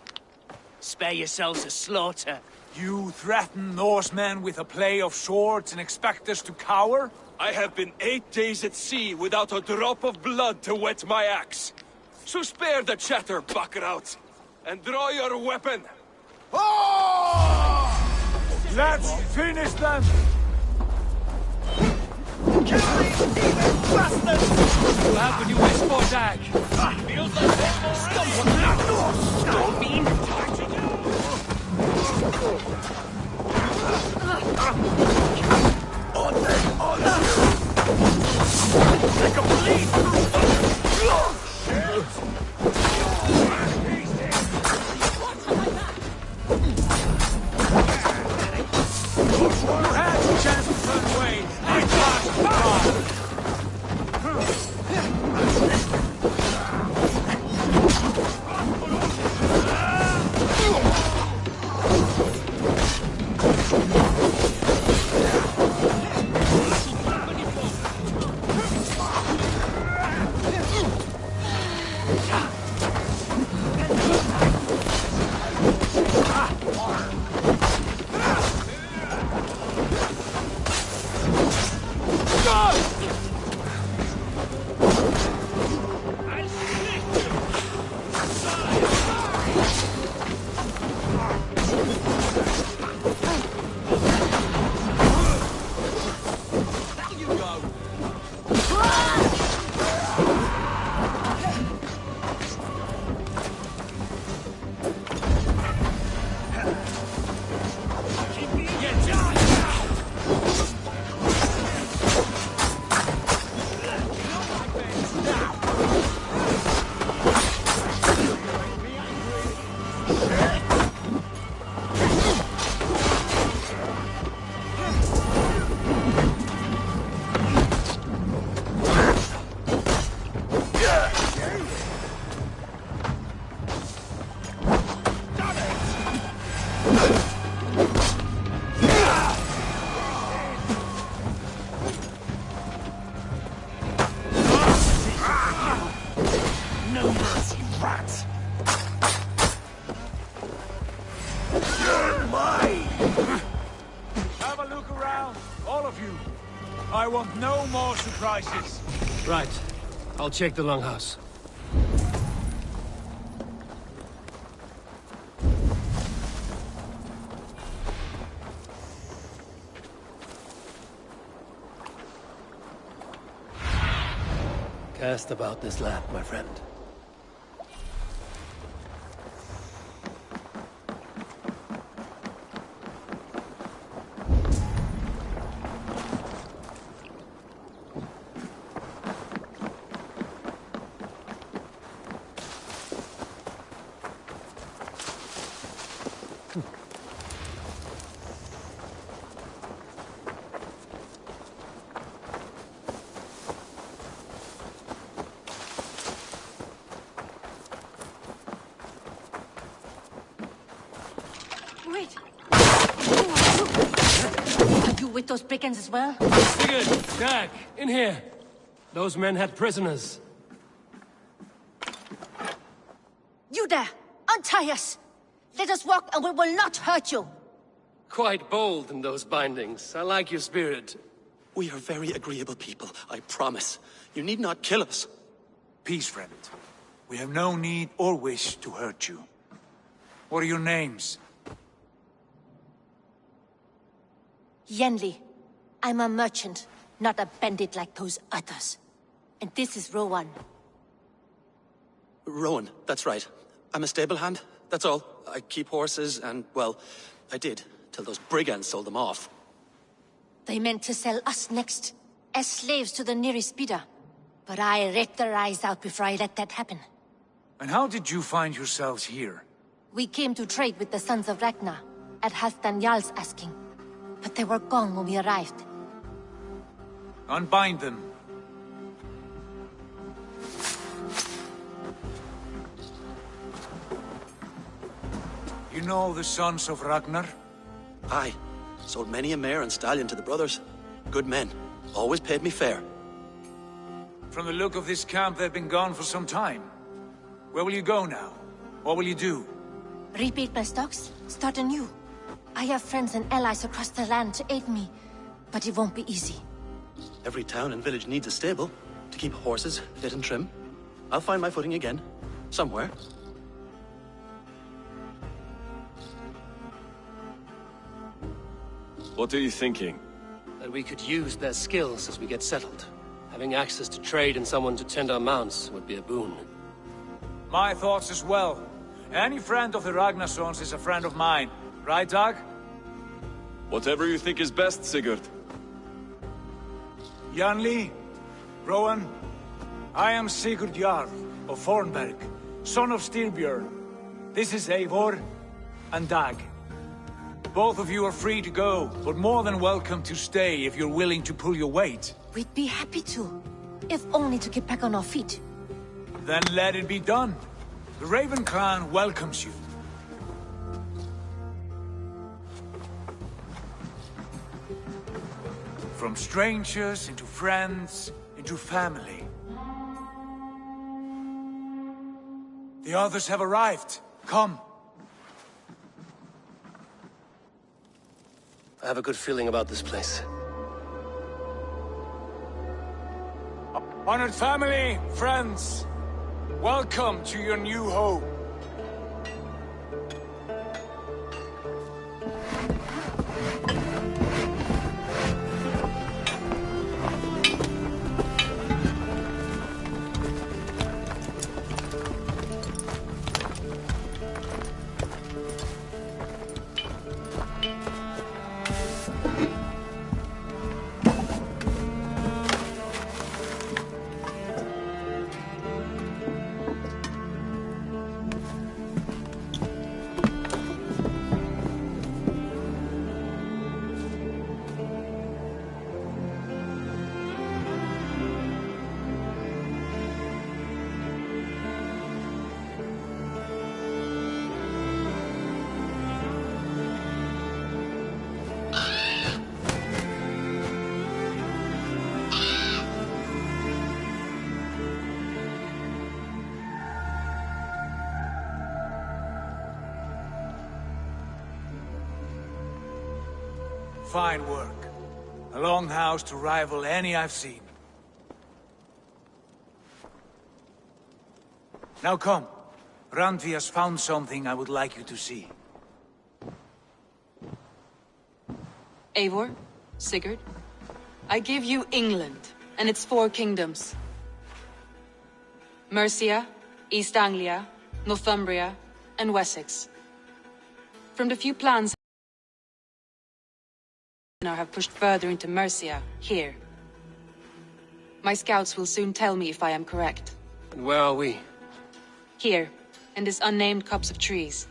Spare yourselves a slaughter. You threaten Norsemen with a play of swords and expect us to cower? I have been 8 days at sea without a drop of blood to wet my axe. So spare the chatter, buckraut, and draw your weapon. Oh! Let's finish them! Kill these demon bastards! What happened you wish for, Dag? Feels like Stop being like a bleed! You had a chance to turn away. I passed. you. I want no more surprises. Right. I'll check the longhouse. Cast about this land, my friend. Wait! Are you with those brigands as well? Sigurd! Dag! In here! Those men had prisoners. You there! Untie us! Let us walk and we will not hurt you! Quite bold in those bindings. I like your spirit. We are very agreeable people, I promise. You need not kill us. Peace, friend. We have no need or wish to hurt you. What are your names? Yenli. I'm a merchant, not a bandit like those others. And this is Rowan. Rowan, that's right. I'm a stable hand, that's all. I keep horses and, well, I did, till those brigands sold them off. They meant to sell us next, as slaves to the nearest bidder. But I ripped their eyes out before I let that happen. And how did you find yourselves here? We came to trade with the Sons of Ragnar, at Halfdan Jarl's asking. But they were gone when we arrived. Unbind them. You know the Sons of Ragnar? Aye. Sold many a mare and stallion to the brothers. Good men. Always paid me fair. From the look of this camp, they've been gone for some time. Where will you go now? What will you do? Rebuild my stocks, start anew. I have friends and allies across the land to aid me, but it won't be easy. Every town and village needs a stable to keep horses fit and trim. I'll find my footing again. Somewhere. What are you thinking? That we could use their skills as we get settled. Having access to trade and someone to tend our mounts would be a boon. My thoughts as well. Any friend of the Ragnarsons is a friend of mine. Right, Dag? Whatever you think is best, Sigurd. Janli, Rowan, I am Sigurd Jarl of Fornberg, son of Styrbjörn. This is Eivor and Dag. Both of you are free to go, but more than welcome to stay if you're willing to pull your weight. We'd be happy to, if only to get back on our feet. Then let it be done. The Raven clan welcomes you. From strangers into friends, into family. The others have arrived. Come. I have a good feeling about this place. Honored family, friends, welcome to your new home. Fine work. A longhouse to rival any I've seen. Now come. Randvi has found something I would like you to see. Eivor, Sigurd, I give you England and its 4 kingdoms. Mercia, East Anglia, Northumbria, and Wessex. From the few plans I have pushed further into Mercia, here. My scouts will soon tell me if I am correct. And where are we? Here, in this unnamed copse of trees.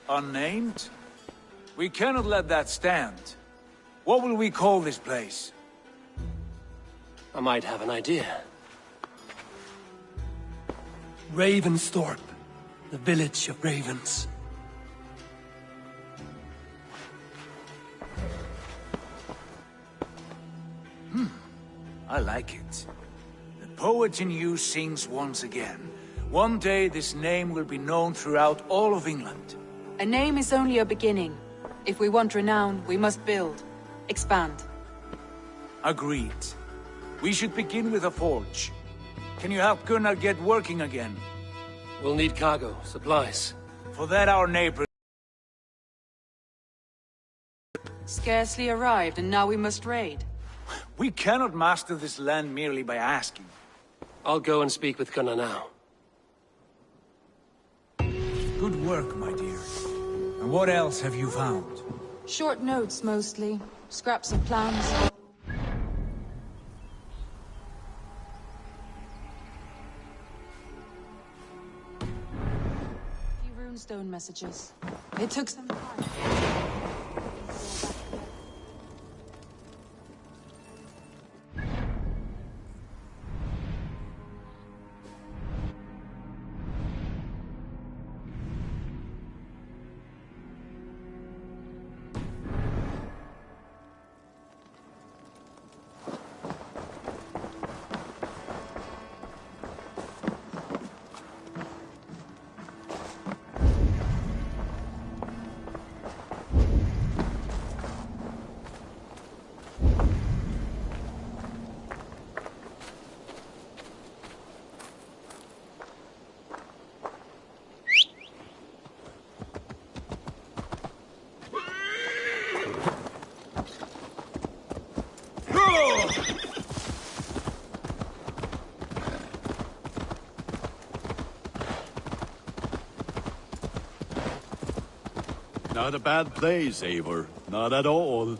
Unnamed? We cannot let that stand. What will we call this place? I might have an idea. Ravensthorpe, the village of ravens. I like it. The poet in you sings once again. One day this name will be known throughout all of England. A name is only a beginning. If we want renown, we must build, expand. Agreed. We should begin with a forge. Can you help Gunnar get working again? We'll need cargo, supplies. For that our neighbor... Scarcely arrived, and now we must raid. We cannot master this land merely by asking. I'll go and speak with Gunnar now. Good work, my dear. And what else have you found? Short notes, mostly. Scraps of plans. Few runestone messages. It took some time. Not a bad place, Eivor. Not at all.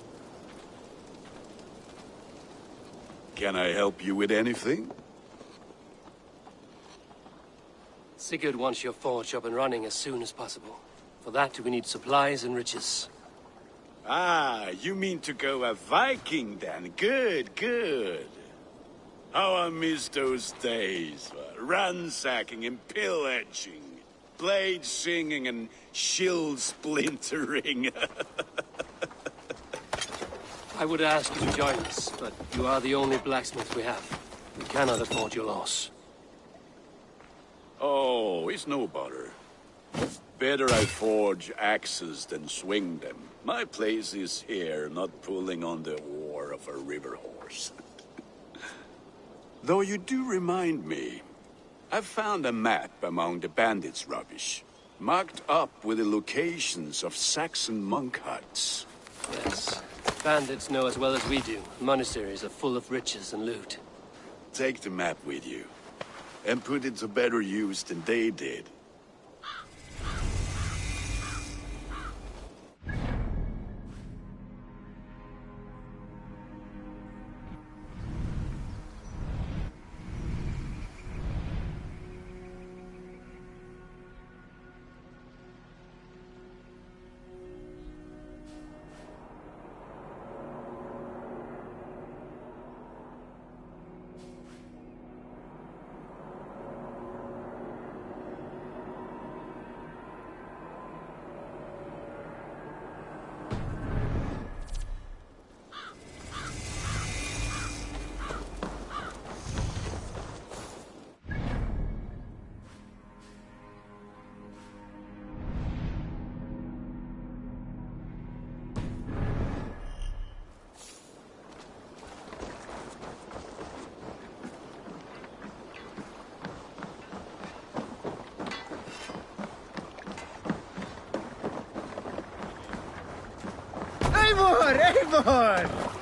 Can I help you with anything? Sigurd wants your forge up and running as soon as possible. For that, we need supplies and riches. Ah, you mean to go a Viking then? Good, good. How I miss those days. Ransacking and pillaging. Blade singing and shield splintering. I would ask you to join us, but you are the only blacksmith we have. We cannot afford your loss. Oh, it's no bother. Better I forge axes than swing them. My place is here, not pulling on the oar of a river horse. Though you do remind me, I've found a map among the bandits' rubbish, marked up with the locations of Saxon monk huts. Yes, bandits know as well as we do. Monasteries are full of riches and loot. Take the map with you, and put it to better use than they did. Eivor! Eivor!